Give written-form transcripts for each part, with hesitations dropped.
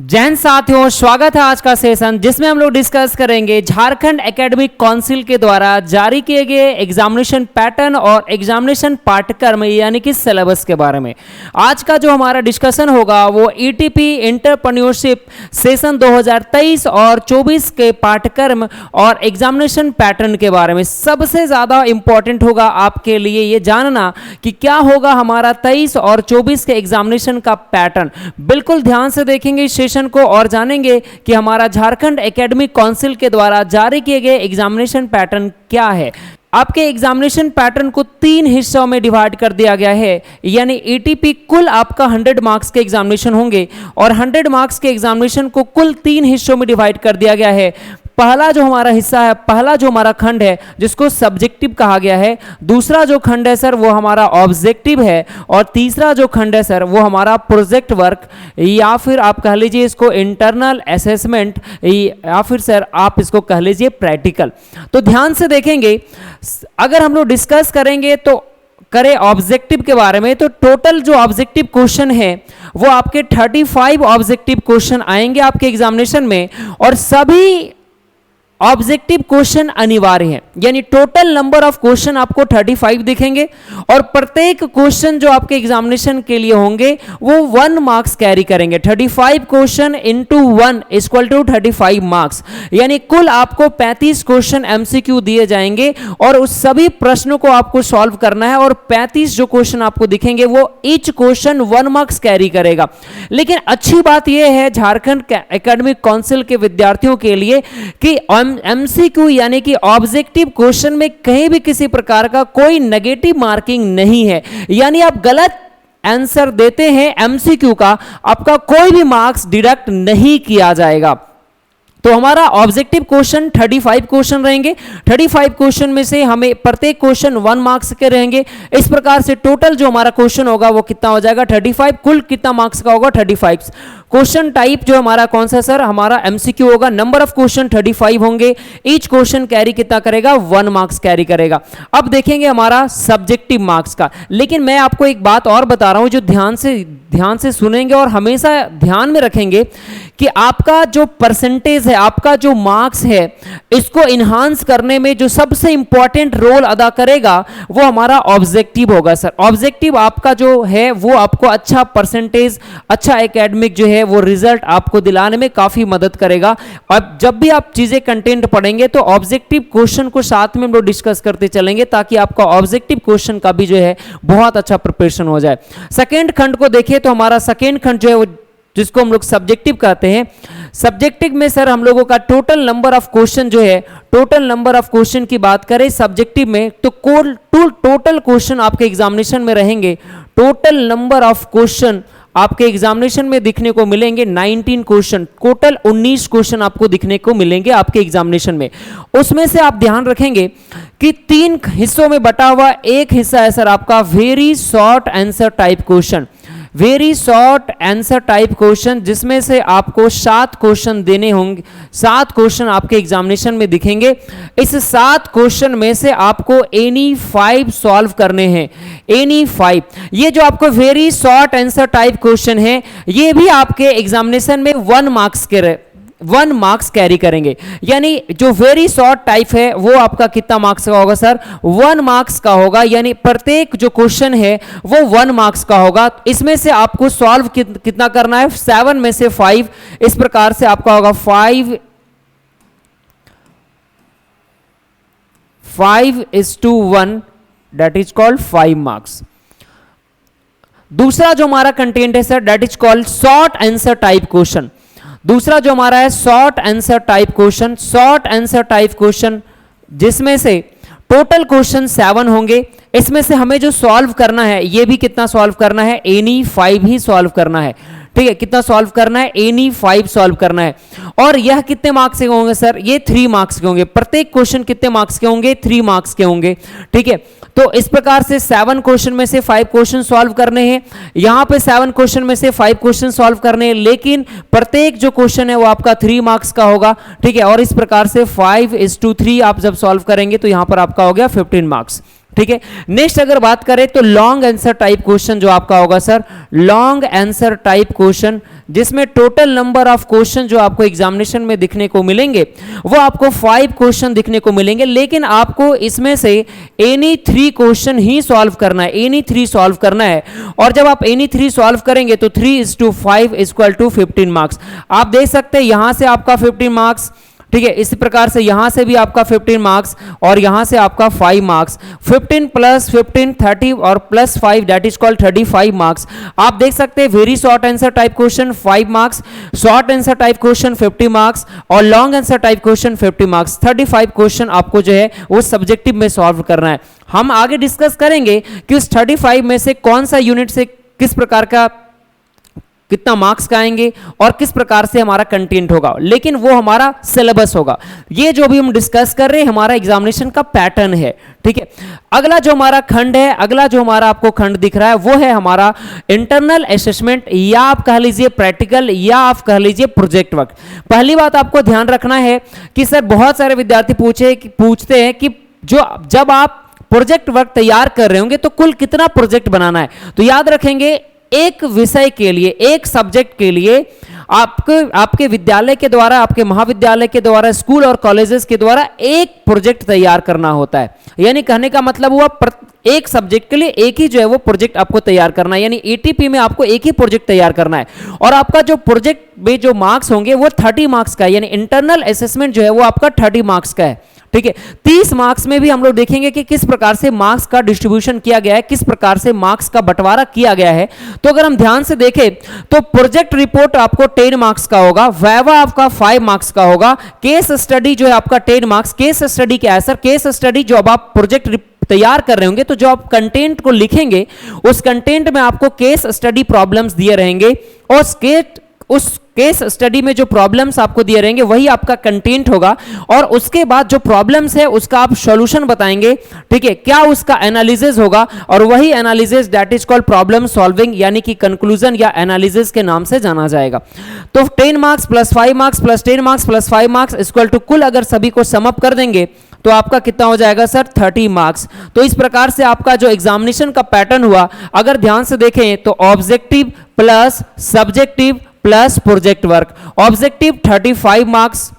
जय हिंद साथियों, स्वागत है आज का सेशन जिसमें हम लोग डिस्कस करेंगे झारखंड एकेडमिक काउंसिल के द्वारा जारी किए गए एग्जामिनेशन पैटर्न और एग्जामिनेशन पाठ्यक्रम यानी कि सिलेबस के बारे में। आज का जो हमारा डिस्कशन होगा वो ईटीपी एंटरप्रेन्योरशिप सेशन 2023 और 24 के पाठ्यक्रम और एग्जामिनेशन पैटर्न के बारे में। सबसे ज़्यादा इंपॉर्टेंट होगा आपके लिए ये जानना कि क्या होगा हमारा 23 और 24 के एग्जामिनेशन का पैटर्न। बिल्कुल ध्यान से देखेंगे सेशन को और जानेंगे कि हमारा झारखंड एकेडमिक काउंसिल के द्वारा जारी किए गए एग्जामिनेशन पैटर्न क्या है। आपके एग्जामिनेशन पैटर्न को 3 हिस्सों में डिवाइड कर दिया गया है, यानी ईटीपी कुल आपका 100 मार्क्स के एग्जामिनेशन होंगे और 100 मार्क्स के एग्जामिनेशन को कुल 3 हिस्सों में डिवाइड कर दिया गया है। पहला जो हमारा हिस्सा है, पहला जो हमारा खंड है जिसको सब्जेक्टिव कहा गया है, दूसरा जो खंड है सर वो हमारा ऑब्जेक्टिव है और तीसरा जो खंड है सर वो हमारा प्रोजेक्ट वर्क या फिर आप कह लीजिए इसको इंटरनल असेसमेंट या फिर सर आप इसको कह लीजिए प्रैक्टिकल। तो ध्यान से देखेंगे, अगर हम लोग डिस्कस करेंगे तो करें ऑब्जेक्टिव के बारे में, तो टोटल जो ऑब्जेक्टिव क्वेश्चन है वो आपके 35 ऑब्जेक्टिव क्वेश्चन आएंगे आपके एग्जामिनेशन में और सभी ऑब्जेक्टिव क्वेश्चन अनिवार्य है, यानी टोटल नंबर ऑफ क्वेश्चन आपको 35 दिखेंगे और प्रत्येक क्वेश्चन जो आपके एग्जामिनेशन के लिए होंगे वो 1 मार्क्स कैरी करेंगे। 35 question into 1 equal to 35 marks, यानी कुल आपको 35 क्वेश्चन एमसीक्यू दिए जाएंगे और उस सभी प्रश्नों को आपको सॉल्व करना है और 35 जो क्वेश्चन आपको दिखेंगे वो ईच क्वेश्चन 1 मार्क्स कैरी करेगा। लेकिन अच्छी बात यह है झारखंड एकेडमिक काउंसिल के विद्यार्थियों के लिए कि एमसीक्यू यानी कि ऑब्जेक्टिव क्वेश्चन में कहीं भी किसी प्रकार का कोई नेगेटिव मार्किंग नहीं है, यानी आप गलत आंसर देते हैं एमसीक्यू का आपका कोई भी मार्क्स डिडक्ट नहीं किया जाएगा। तो हमारा ऑब्जेक्टिव क्वेश्चन 35 क्वेश्चन रहेंगे, 35 क्वेश्चन में से हमें प्रत्येक क्वेश्चन 1 मार्क्स के रहेंगे। इस प्रकार से टोटल जो हमारा क्वेश्चन होगा वो कितना हो जाएगा 35, कुल कितना मार्क्स का होगा 35। क्वेश्चन टाइप जो हमारा कौन सा सर, हमारा एमसीक्यू होगा। नंबर ऑफ क्वेश्चन 35 होंगे, ईच क्वेश्चन कैरी कितना करेगा 1 मार्क्स कैरी करेगा। अब देखेंगे हमारा सब्जेक्टिव मार्क्स का, लेकिन मैं आपको एक बात और बता रहा हूं जो ध्यान से सुनेंगे और हमेशा ध्यान में रखेंगे कि आपका जो परसेंटेज है, आपका जो मार्क्स है, इसको इन्हांस करने में जो सबसे इंपॉर्टेंट रोल अदा करेगा वो हमारा ऑब्जेक्टिव होगा सर। ऑब्जेक्टिव आपका जो है वो आपको अच्छा परसेंटेज, अच्छा एकेडमिक जो है वो रिजल्ट आपको दिलाने में काफी मदद करेगा। अब जब भी आप चीजें कंटेंट पढ़ेंगे तो ऑब्जेक्टिव क्वेश्चन को साथ में हम लोग डिस्कस करते चलेंगे ताकि आपका ऑब्जेक्टिव क्वेश्चन का भी जो है बहुत अच्छा प्रिपरेशन हो जाए। सेकेंड खंड को देखिए तो हमारा सेकेंड खंड जो है वो जिसको हम लोग सब्जेक्टिव कहते हैं, सब्जेक्टिव में सर हम लोगों का टोटल नंबर ऑफ क्वेश्चन जो है, टोटल नंबर ऑफ क्वेश्चन की बात करें सब्जेक्टिव में तो टोटल क्वेश्चन आपके एग्जामिनेशन में रहेंगे। टोटल नंबर ऑफ क्वेश्चन आपके एग्जामिनेशन में दिखने को मिलेंगे 19 क्वेश्चन, टोटल 19 क्वेश्चन आपको दिखने को मिलेंगे आपके एग्जामिनेशन में। उसमें से आप ध्यान रखेंगे कि 3 हिस्सों में बटा हुआ एक हिस्सा है सर आपका very short answer type question, very short answer type question, जिसमें से आपको 7 क्वेश्चन देने होंगे। 7 क्वेश्चन आपके एग्जामिनेशन में दिखेंगे। इस 7 क्वेश्चन में से आपको एनी 5 सॉल्व करने हैं, एनी 5। ये जो आपको very short answer type question है ये भी आपके एग्जामिनेशन में 1 मार्क्स कैरी करेंगे, यानी जो वेरी शॉर्ट टाइप है वो आपका कितना मार्क्स का होगा सर 1 मार्क्स का होगा, यानी प्रत्येक जो क्वेश्चन है वो 1 मार्क्स का होगा। इसमें से आपको सॉल्व कितना करना है 7 में से 5, इस प्रकार से आपका होगा 5:1 दैट इज कॉल्ड 5 मार्क्स। दूसरा जो हमारा कंटेंट है sir that is called short answer type question. दूसरा जो हमारा है short answer type question, short answer type question जिसमें से टोटल क्वेश्चन 7 होंगे। इसमें से हमें जो सॉल्व करना है ये भी कितना सॉल्व करना है एनी 5 ही सॉल्व करना है, ठीक है। कितना सॉल्व करना है एनी 5 सॉल्व करना है और यह कितने मार्क्स के होंगे सर, ये 3 मार्क्स के होंगे। प्रत्येक क्वेश्चन कितने मार्क्स के होंगे 3 मार्क्स के होंगे, ठीक है। तो इस प्रकार से 7 क्वेश्चन में से 5 क्वेश्चन सॉल्व करने हैं, यहां पे 7 क्वेश्चन में से 5 क्वेश्चन सॉल्व करने हैं, लेकिन प्रत्येक जो क्वेश्चन है वो आपका 3 मार्क्स का होगा, ठीक है। और इस प्रकार से 5:3 आप जब सॉल्व करेंगे तो यहां पर आपका हो गया 15 मार्क्स, ठीक है। नेक्स्ट अगर बात करें तो लॉन्ग आंसर टाइप क्वेश्चन जो आपका होगा sir, long answer type question, जिसमें टोटल नंबर ऑफ क्वेश्चन जो आपको एग्जामिनेशन में दिखने को मिलेंगे वो आपको 5 क्वेश्चन दिखने को मिलेंगे, लेकिन आपको इसमें से एनी 3 क्वेश्चन ही सॉल्व करना है, एनी 3 सॉल्व करना है। और जब आप एनी 3 सॉल्व करेंगे तो 3:5 = 15 मार्क्स। आप देख सकते हैं यहां से आपका 15 मार्क्स, ठीक है। इसी प्रकार से यहां से भी आपका 15 मार्क्स और यहां से आपका 5 मार्क्स, 15 + 15 30 और +5 दैट इज कॉल्ड 35 मार्क्स। आप देख सकते हैं very short answer type question 5 marks, short answer type question 50 marks और long answer type question 50 marks. 35 question आपको जो है वो सब्जेक्टिव में सॉल्व करना है। हम आगे डिस्कस करेंगे कि उस 35 में से कौन सा यूनिट से किस प्रकार का कितना मार्क्स का आएंगे और किस प्रकार से हमारा कंटेंट होगा, लेकिन वो हमारा सिलेबस होगा। ये जो भी हम डिस्कस कर रहे हैं हमारा एग्जामिनेशन का पैटर्न है, ठीक है। अगला जो हमारा खंड है, अगला जो हमारा आपको खंड दिख रहा है वो है हमारा इंटरनल असेसमेंट, या आप कह लीजिए प्रैक्टिकल, या आप कह लीजिए प्रोजेक्ट वर्क। पहली बात आपको ध्यान रखना है कि सर बहुत सारे विद्यार्थी पूछते हैं कि जब आप प्रोजेक्ट वर्क तैयार कर रहे होंगे तो कुल कितना प्रोजेक्ट बनाना है। तो याद रखेंगे एक विषय के लिए, एक सब्जेक्ट के लिए आपके विद्यालय के द्वारा, आपके महाविद्यालय के द्वारा, स्कूल और कॉलेजेस के द्वारा एक प्रोजेक्ट तैयार करना होता है। यानी कहने का मतलब हुआ एक सब्जेक्ट के लिए एक ही जो है वो प्रोजेक्ट आपको तैयार करना है, यानी एटीपी में आपको एक ही प्रोजेक्ट तैयार करना है। और आपका जो प्रोजेक्ट में जो मार्क्स होंगे वो 30 मार्क्स का है, यानी इंटरनल असेसमेंट जो है वो आपका 30 मार्क्स का है, ठीक है। 30 मार्क्स में भी हम लोग देखेंगे कि किस प्रकार से मार्क्स का डिस्ट्रीब्यूशन किया गया है, किस प्रकार से मार्क्स का बंटवारा किया गया है। तो अगर हम ध्यान से देखें तो प्रोजेक्ट रिपोर्ट आपको 10 मार्क्स का होगा, वाइवा आपका 5 मार्क्स का होगा, केस स्टडी जो है आपका 10 मार्क्स। केस स्टडी क्या है सर? केस स्टडी जब आप प्रोजेक्ट तैयार कर रहे होंगे तो जो आप कंटेंट को लिखेंगे उस कंटेंट में आपको केस स्टडी प्रॉब्लम्स दिए रहेंगे, और उस केस स्टडी में जो प्रॉब्लम्स आपको दिए रहेंगे वही आपका कंटेंट होगा। और उसके बाद जो प्रॉब्लम्स है उसका आप सॉल्यूशन बताएंगे, ठीक है, क्या उसका एनालिसिस होगा, और वही analysis that is called problem solving, यानी कि कंक्लूजन या एनालिसिस के नाम से जाना जाएगा। तो 10 marks plus 5 marks plus 10 marks plus 5 marks equal to कुल अगर सभी को सम अप कर देंगे तो आपका कितना हो जाएगा सर? 30 मार्क्स। तो इस प्रकार से आपका जो एग्जामिनेशन का पैटर्न हुआ, अगर ध्यान से देखें तो objective plus subjective plus project work. Objective 35 marks,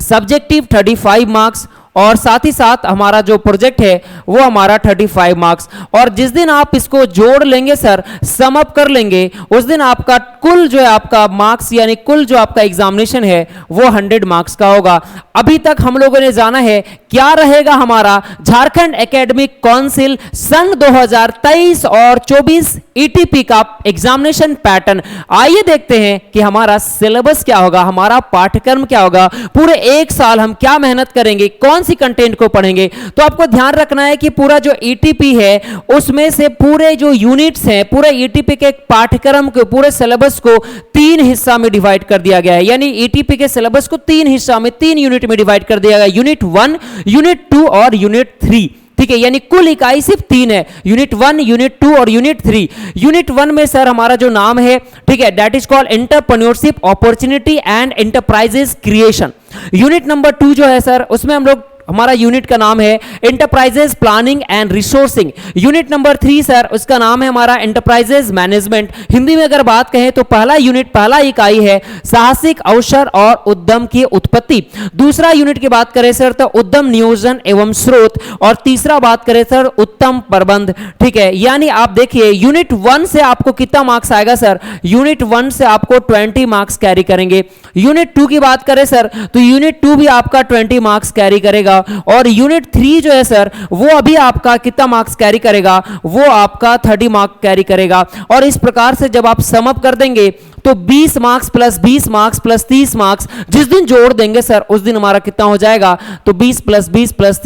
subjective 35 marks, और साथ ही साथ हमारा जो प्रोजेक्ट है वो हमारा 35 मार्क्स। और जिस दिन आप इसको जोड़ लेंगे सर, सम अप कर लेंगे, उस दिन आपका कुल जो है आपका मार्क्स, यानी कुल जो आपका एग्जामिनेशन है वो 100 मार्क्स का होगा। अभी तक हम लोगों ने जाना है क्या रहेगा हमारा झारखंड एकेडमिक काउंसिल सन 2023 और 24 ईटीपी का एग्जामिनेशन पैटर्न। आइए देखते हैं कि हमारा सिलेबस क्या होगा, हमारा पाठ्यक्रम क्या होगा, पूरे एक साल हम क्या मेहनत करेंगे, कौन सी कंटेंट को पढ़ेंगे। तो आपको ध्यान रखना है कि पूरा जो ईटीपी है उसमें से पूरे जो यूनिट्स हैं, पूरे ईटीपी के पाठ्यक्रम के पूरे सिलेबस को 3 हिस्सा में डिवाइड कर दिया गया है। यानी ईटीपी के सिलेबस को 3 हिस्सा में, 3 यूनिट में डिवाइड कर दिया गया, यूनिट 1, यूनिट 2 और यूनिट 3, ठीक है। यानी कुल इकाई सिर्फ 3 है, यूनिट 1, यूनिट 2 और यूनिट 3। यूनिट 1 में सर हमारा जो नाम है, ठीक है, that is called entrepreneurship opportunity and enterprises creation. Unit number 2 जो है सर उसमें हम लोग, हमारा यूनिट का नाम है enterprises planning and resourcing. Unit number 3 sir उसका नाम है हमारा एंटरप्राइजेस मैनेजमेंट। हिंदी में अगर बात कहें तो पहला यूनिट, पहला इकाई है साहसिक अवसर और उद्यम की उत्पत्ति। दूसरा यूनिट की बात करें सर तो उद्यम नियोजन एवं स्रोत, और तीसरा बात करें सर उत्तम प्रबंध, ठीक है। यानी आप देखिए यूनिट 1 से आपको कितना मार्क्स आएगा सर? यूनिट 1 से आपको 20 मार्क्स कैरी करेंगे। यूनिट 2 की बात करें सर तो यूनिट 2 भी आपका 20 मार्क्स कैरी करेगा, और यूनिट 3 जो है सर वो अभी आपका कितना मार्क्स कैरी करेगा? वो आपका 30 मार्क्स कैरी करेगा। और इस प्रकार से जब आप सम अप कर देंगे तो 20 marks plus 20 marks plus 30 marks जिस दिन जोड़ देंगे सर उस दिन हमारा कितना हो जाएगा? तो 20 प्लस 20 प्लस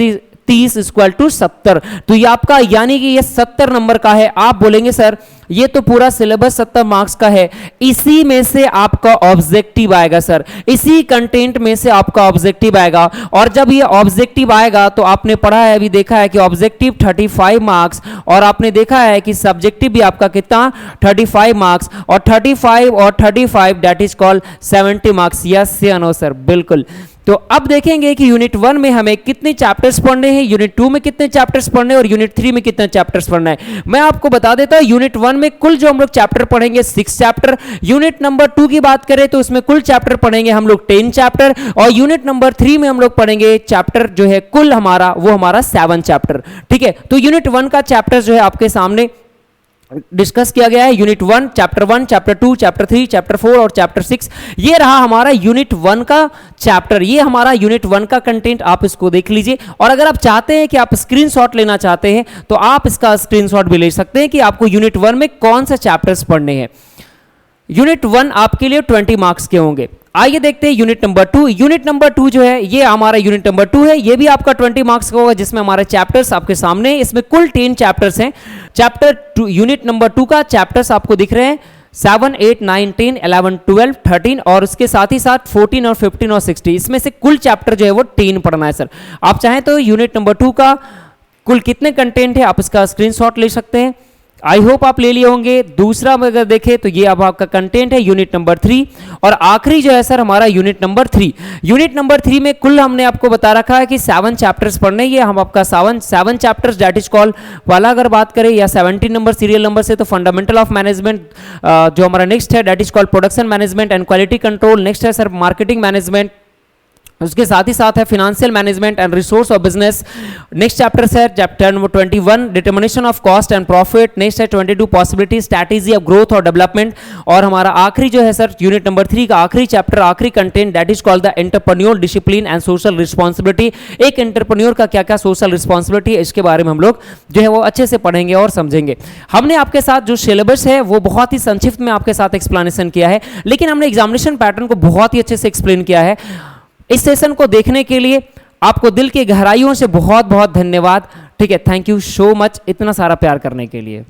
30 इक्वल टू 70। तो ये आपका, यानी कि ये 70 नंबर का है। आप बोलेंगे सर ये तो पूरा सिलेबस 70 मार्क्स का है, इसी में से आपका ऑब्जेक्टिव आएगा सर, इसी कंटेंट में से आपका ऑब्जेक्टिव आएगा। और जब ये ऑब्जेक्टिव आएगा तो आपने पढ़ा है, अभी देखा है कि ऑब्जेक्टिव 35 मार्क्स, और आपने देखा है कि सब्जेक्टिव भी आपका कितना 35 मार्क्स, और 35 और 35 that is called 70 marks. Yes या नो सर? बिल्कुल। तो अब देखेंगे कि यूनिट 1 में हमें कितने चैप्टर्स पढ़ने हैं, यूनिट 2 में कितने चैप्टर्स पढ़ने हैं और यूनिट 3 में कितने चैप्टर्स पढ़ना है। मैं आपको बता देता हूं, यूनिट 1 में कुल जो हम लोग चैप्टर पढ़ेंगे 6 चैप्टर, यूनिट नंबर 2 की बात करें तो उसमें कुल चैप्टर पढ़ेंगे हम लोग 10 चैप्टर, और यूनिट नंबर 3 में हम लोग पढ़ेंगे चैप्टर जो है कुल हमारा वो हमारा 7 चैप्टर। ठीक है, तो यूनिट 1 का चैप्टर जो है आपके सामने डिस्कस किया गया है। Unit 1, chapter 1, chapter 2, chapter 3, chapter 4 और चैप्टर 6, ये रहा हमारा यूनिट 1 का चैप्टर, ये हमारा यूनिट 1 का कंटेंट। आप इसको देख लीजिए, और अगर आप चाहते हैं कि आप स्क्रीनशॉट लेना चाहते हैं तो आप इसका स्क्रीनशॉट भी ले सकते हैं कि आपको यूनिट 1 में कौन से चैप्टर्स पढ़ने हैं। यूनिट 1 आपके लिए 20 मार्क्स के होंगे। आइए देखते हैं यूनिट नंबर 2। यूनिट नंबर 2 जो है ये हमारा यूनिट नंबर 2 है, ये भी आपका 20 मार्क्स का होगा, जिसमें हमारे चैप्टर्स आपके सामने, इसमें कुल 10 चैप्टर्स हैं। चैप्टर 2 यूनिट नंबर 2 का चैप्टर्स आपको दिख रहे हैं 7, 8, 9, 10, 11, 12, 13 और उसके साथ ही साथ 14 और 15 और 16, इसमें से कुल चैप्टर जो है वो 10 पढ़ना है सर। आप चाहें तो यूनिट नंबर 2 का कुल कितने कंटेंट है आप इसका स्क्रीनशॉट ले सकते हैं। आई होप आप ले लिए होंगे। दूसरा अगर देखें तो ये अब आपका कंटेंट है यूनिट नंबर 3, और आखिरी जो है सर हमारा यूनिट नंबर 3। यूनिट नंबर 3 में कुल हमने आपको बता रखा है कि 7 चैप्टर्स पढ़ने, ये हम आपका 7 चैप्टर्स दैट इज कॉल्ड वाला अगर बात करें या 17 नंबर सीरियल नंबर से तो फंडामेंटल ऑफ मैनेजमेंट जो हमारा नेक्स्ट है that is called production management and quality control, next है सर मार्केटिंग मैनेजमेंट, उसके साथ ही साथ है financial management and resource of business. Next chapter है chapter number 21 determination of cost and profit, next है 22 पॉसिबिलिटी स्ट्रैटेजी ऑफ ग्रोथ और development, और हमारा आखिरी जो है सर यूनिट नंबर 3 का आखिरी चैप्टर आखिरी content that is called the entrepreneur discipline and social responsibility. एक एंटरप्रेन्योर का क्या क्या सोशल रिस्पॉन्सिबिलिटी है इसके बारे में हम लोग जो है वो अच्छे से पढ़ेंगे और समझेंगे। हमने आपके साथ जो सिलेबस है वो बहुत ही संक्षिप्त में आपके साथ एक्सप्लेनेशन किया है, लेकिन हमने एग्जामिनेशन पैटर्न को बहुत ही अच्छे से एक्सप्लेन किया है। इस सेशन को देखने के लिए आपको दिल की गहराइयों से बहुत बहुत धन्यवाद। ठीक है, थैंक यू सो मच इतना सारा प्यार करने के लिए।